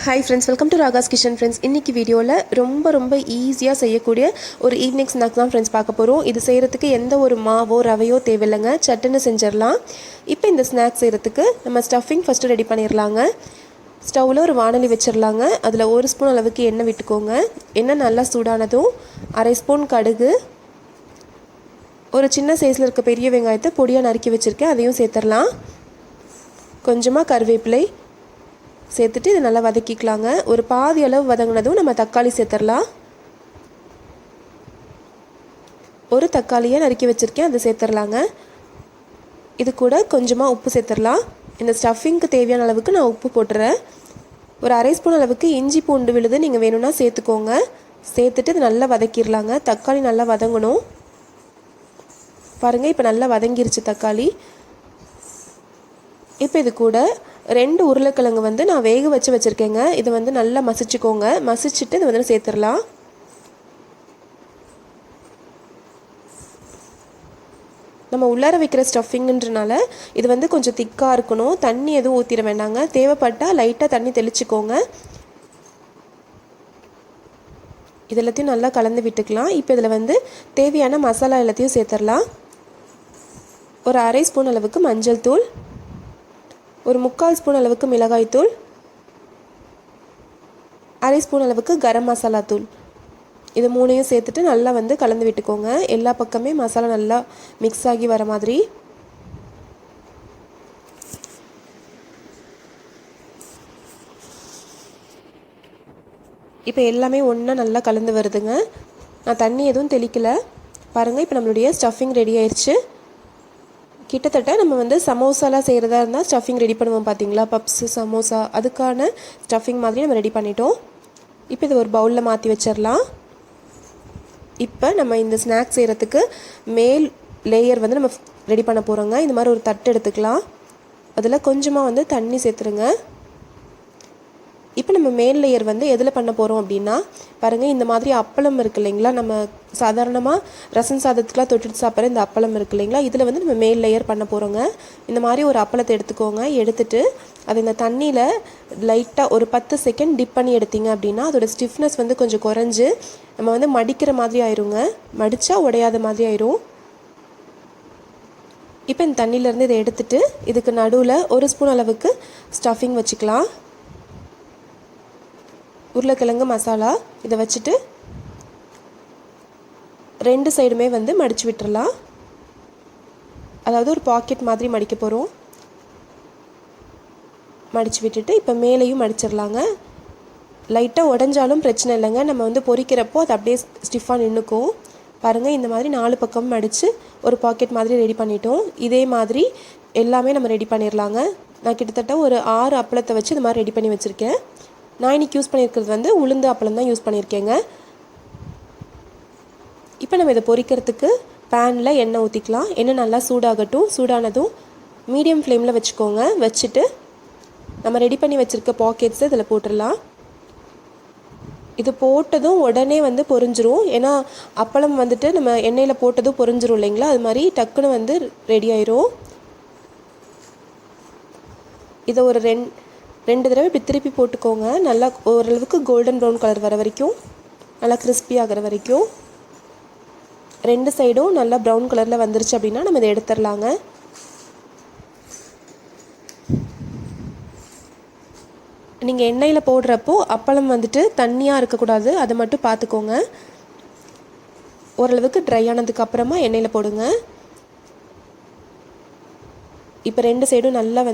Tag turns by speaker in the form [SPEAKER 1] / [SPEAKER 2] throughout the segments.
[SPEAKER 1] Hi friends, welcome to Ragas kitchen friends. இன்னைக்கு வீடியோல ரொம்ப ஈஸியா செய்யக்கூடிய ஒரு ஈவினிங் ஸ்நாக்ஸ் தான் friends பார்க்க போறோம். இது செய்யிறதுக்கு எந்த ஒரு மாவோ ரவையோ தேவையில்லைங்க. சட்டுன்னு செஞ்சிரலாம். இப்போ இந்த ஸ்நாக்ஸ் செய்யிறதுக்கு நம்ம ஸ்டஃபிங் ஃபர்ஸ்ட் ரெடி பண்ணிரலாங்க. ஸ்டவ்ல ஒரு வாணலி வெச்சிரலாங்க. அதுல 1 ஸ்பூன் அளவுக்கு எண்ணெய் விட்டுக்கோங்க. எண்ணெய் நல்லா சூடானதும் 1/2 ஸ்பூன் கடுகு, ஒரு சின்ன சைஸ்ல இருக்க பெரிய வெங்காயத்தை பொடியா நறுக்கி வச்சிருக்கேன். அதையும் சேர்த்தறலாம். கொஞ்சமா கறிவேப்பிலை சேர்த்துட்டு இதை நல்லா வதக்கிக்கலாங்க. ஒரு பாதி அளவு வதங்கினதும் நம்ம தக்காளி சேர்த்துடலாம். ஒரு தக்காளியை நறுக்கி வச்சுருக்கேன், அதை சேர்த்துடலாங்க. இது கூட கொஞ்சமாக உப்பு சேர்த்துடலாம். இந்த ஸ்டஃபிங்க்கு தேவையான அளவுக்கு நான் உப்பு போட்டுறேன். ஒரு 1/2 ஸ்பூன் அளவுக்கு இஞ்சி பூண்டு விழுது நீங்கள் வேணும்னா சேர்த்துக்கோங்க. சேர்த்துட்டு இது நல்லா வதக்கிடலாங்க. தக்காளி நல்லா வதங்கணும். பாருங்கள், இப்போ நல்லா வதங்கிருச்சு தக்காளி. இப்போ இது கூட 2 உருளைக்கிழங்கு நான் வேக வச்சுருக்கேங்க. இது நல்லா மசிச்சுக்கோங்க. மசிச்சுட்டு இது சேர்த்துடலாம். நம்ம உள்ளார வைக்கிற ஸ்டஃபிங்ன்றனால இது கொஞ்சம் திக்காக இருக்கணும். தண்ணி எதுவும் ஊற்றிட வேண்டாங்க. தேவைப்பட்டால் லைட்டாக தண்ணி தெளிச்சுக்கோங்க. இது எல்லாத்தையும் நல்லா கலந்து விட்டுக்கலாம். இப்போ இதில் தேவையான மசாலா எல்லாத்தையும் சேர்த்துடலாம். ஒரு 1/2 ஸ்பூன் அளவுக்கு மஞ்சள் தூள், ஒரு 3/4 ஸ்பூன் அளவுக்கு மிளகாய் தூள், 1/2 ஸ்பூன் அளவுக்கு கரம் மசாலா தூள். இது மூணையும் சேர்த்துட்டு நல்லா கலந்து விட்டுக்கோங்க. எல்லா பக்கமே மசாலா நல்லா மிக்ஸ் ஆகி வர மாதிரி. இப்போ எல்லாமே ஒன்றா நல்லா கலந்து வருதுங்க. நான் தண்ணி எதுவும் தெளிக்கலை. பாருங்கள், இப்போ நம்மளுடைய ஸ்டஃபிங் ரெடி ஆயிடுச்சு. கிட்டத்தட்ட நம்ம சமோசாலாம் செய்கிறதா இருந்தால் ஸ்டஃபிங் ரெடி பண்ணுவோம் பார்த்தீங்களா, பப்ஸு சமோசா, அதுக்கான ஸ்டஃபிங் மாதிரி நம்ம ரெடி பண்ணிட்டோம். இப்போ இது ஒரு பவுலில் மாற்றி வச்சிடலாம். இப்போ நம்ம இந்த ஸ்நாக்ஸ் செய்கிறதுக்கு மேல் லேயர் நம்ம ரெடி பண்ண போகிறோங்க. இந்த மாதிரி ஒரு தட்டு எடுத்துக்கலாம். அதில் கொஞ்சமாக தண்ணி சேர்த்துருங்க. இப்போ நம்ம மேல் லேயர் எதில் பண்ண போகிறோம் அப்படின்னா, பாருங்கள், இந்த மாதிரி அப்பளம் இருக்குது இல்லைங்களா, நம்ம சாதாரணமாக ரசம் சாதத்துக்குலாம் தொட்டுட்டு சாப்பிட்ற இந்த அப்பளம் இருக்குது இல்லைங்களா, இதில் நம்ம மேல் லேயர் பண்ண போகிறோங்க. இந்த மாதிரி ஒரு அப்பளத்தை எடுத்துக்கோங்க. எடுத்துட்டு அதை இந்த தண்ணியில் லைட்டாக ஒரு 10 செகண்ட் டிப் பண்ணி எடுத்தீங்க அப்படின்னா அதோட ஸ்டிஃப்னஸ் கொஞ்சம் குறைஞ்சி நம்ம மடிக்கிற மாதிரி ஆயிருங்க. மடித்தா உடையாத மாதிரி ஆயிரும். இப்போ இந்த தண்ணியிலேருந்து இதை எடுத்துட்டு இதுக்கு நடுவில் 1 ஸ்பூன் அளவுக்கு ஸ்டஃபிங் வச்சுக்கலாம். உருளைக்கிழங்கு மசாலா இதை வச்சுட்டு 2 சைடுமே மடித்து விட்டுறலாம். அதாவது ஒரு பாக்கெட் மாதிரி மடிக்க போகிறோம். மடித்து விட்டுட்டு இப்போ மேலேயும் மடிச்சிடலாங்க. லைட்டாக உடஞ்சாலும் பிரச்சனை இல்லைங்க. நம்ம பொரிக்கிறப்போ அது அப்படியே ஸ்டிஃபாக நின்றுக்கும். பாருங்கள், இந்த மாதிரி 4 பக்கமும் மடித்து ஒரு பாக்கெட் மாதிரி ரெடி பண்ணிட்டோம். இதே மாதிரி எல்லாமே நம்ம ரெடி பண்ணிடலாங்க. நான் கிட்டத்தட்ட ஒரு 6 அப்பளத்தை வச்சு இது மாதிரி ரெடி பண்ணி வச்சுருக்கேன். நான் இன்றைக்கி யூஸ் பண்ணியிருக்கிறது உளுந்து அப்பளம் தான் யூஸ் பண்ணியிருக்கேங்க. இப்போ நம்ம இதை பொரிக்கிறதுக்கு பேனில் எண்ணெய் ஊற்றிக்கலாம். எண்ணெய் நல்லா சூடாகட்டும். சூடானதும் மீடியம் ஃப்ளேமில் வச்சுக்கோங்க. வச்சுட்டு நம்ம ரெடி பண்ணி வச்சுருக்க பாக்கெட்ஸை இதில் போட்டுடலாம். இது போட்டதும் உடனே பொரிஞ்சிரும். ஏன்னா அப்பளம் நம்ம எண்ணெயில் போட்டதும் பொரிஞ்சிரும் இல்லைங்களா, அது மாதிரி டக்குன்னு ரெடி ஆயிரும். இதை ஒரு 2 தடவை இப்படி திருப்பி போட்டுக்கோங்க. நல்லா ஓரளவுக்கு கோல்டன் ப்ரௌன் கலர் வர வரைக்கும், நல்லா கிறிஸ்பி ஆகிற வரைக்கும். 2 சைடும் நல்லா ப்ரௌன் கலரில் வந்துருச்சு அப்படின்னா நம்ம இதை எடுத்துடலாங்க. நீங்கள் எண்ணெயில் போடுறப்போ அப்பளம் தண்ணியாக இருக்கக்கூடாது, அதை மட்டும் பார்த்துக்கோங்க. ஓரளவுக்கு ட்ரை ஆனதுக்கு அப்புறமா எண்ணெயில் போடுங்க. இப்போ 2 சைடும் நல்லா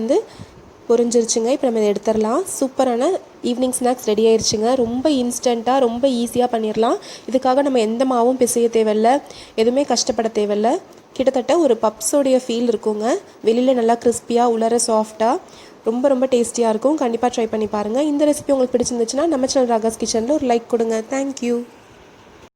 [SPEAKER 1] பொரிஞ்சிருச்சுங்க. இப்போ நம்ம இதை எடுத்துடலாம். சூப்பரான ஈவினிங் ஸ்நாக்ஸ் ரெடி ஆயிடுச்சுங்க. ரொம்ப இன்ஸ்டண்ட்டாக ரொம்ப ஈஸியாக பண்ணிடலாம். இதுக்காக நம்ம எந்த மாவும் பிசைய தேவையில்லை, எதுவுமே கஷ்டப்பட தேவையில்லை. கிட்டத்தட்ட ஒரு பப்ஸோடைய ஃபீல் இருக்குங்க. வெளியில் நல்லா கிறிஸ்பியாக, உள்ளார சாஃப்டாக, ரொம்ப டேஸ்டியாக இருக்கும். கண்டிப்பாக ட்ரை பண்ணி பாருங்கள். இந்த ரெசிபி உங்களுக்கு பிடிச்சிருந்துச்சுன்னா நம்ம சேனல் ராகாஸ் கிச்சனில் ஒரு லைக் கொடுங்க. தேங்க்யூ.